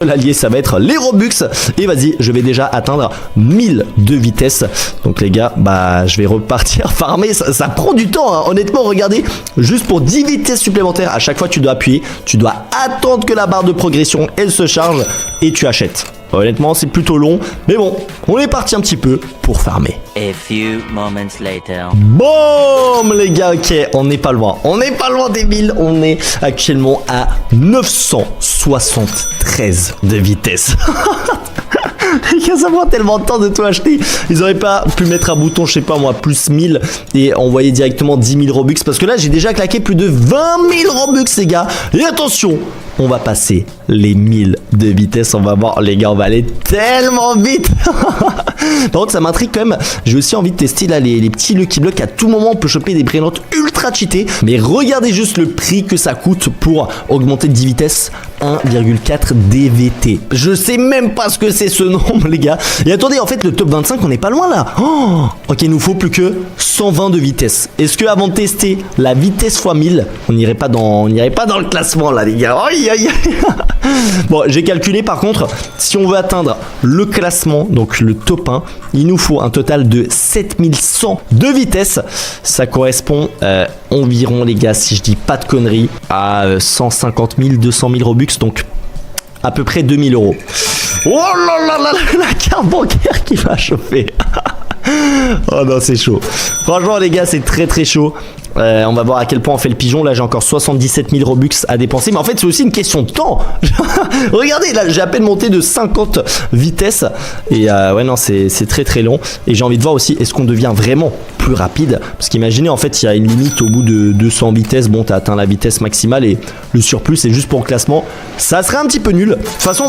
L'allié, ça va être les Robux. Et vas-y, je vais déjà atteindre 1000 de vitesse. Donc les gars, bah je vais repartir farmer. Ça prend du temps, hein. Honnêtement, regardez. Juste pour 10 vitesses supplémentaires, à chaque fois tu dois appuyer. Tu dois attendre que la barre de progression, elle se charge. Et tu achètes. Honnêtement, c'est plutôt long. Mais bon, on est parti un petit peu pour farmer. A few moments later. Boum les gars, ok, on n'est pas loin. On n'est pas loin des 1000. On est actuellement à 973 de vitesse. Les gars, ça prend tellement de temps de tout acheter. Ils auraient pas pu mettre un bouton, je sais pas moi, plus 1000 et envoyer directement 10 000 Robux. Parce que là, j'ai déjà claqué plus de 20 000 Robux, les gars. Et attention, on va passer les 1000 de vitesse. On va voir, les gars, on va aller tellement vite. Par contre, ça m'intrigue quand même. J'ai aussi envie de tester là les petits Lucky Blocks. À tout moment, on peut choper des brainrots ultra cheatés. Mais regardez juste le prix que ça coûte pour augmenter de 10 vitesses. 1,4 DVT. Je sais même pas ce que c'est ce nombre, les gars. Et attendez, en fait, le top 25, on n'est pas loin là. Oh, ok, il nous faut plus que 120 de vitesse. Est-ce que avant de tester la vitesse x 1000, on n'irait pas dans le classement là, les gars? Aïe, aïe, aïe. Bon, j'ai calculé par contre, si on veut atteindre le classement, donc le top 1, il nous faut un total de 7100 de vitesse. Ça correspond environ, les gars, si je dis pas de conneries, à 150 000, 200 000 Robux, donc à peu près 2000 euros. Oh là là là, la carte bancaire qui va chauffer. Oh non, c'est chaud. Franchement, les gars, c'est très très chaud. On va voir à quel point on fait le pigeon. Là, j'ai encore 77 000 Robux à dépenser. Mais en fait, c'est aussi une question de temps. Regardez, là, j'ai à peine monté de 50 vitesses. Et ouais, non, c'est très très long. Et j'ai envie de voir aussi, est-ce qu'on devient vraiment plus rapide? Parce qu'imaginez, en fait, il y a une limite au bout de 200 vitesses. Bon, t'as atteint la vitesse maximale et le surplus, c'est juste pour le classement. Ça serait un petit peu nul. De toute façon, on va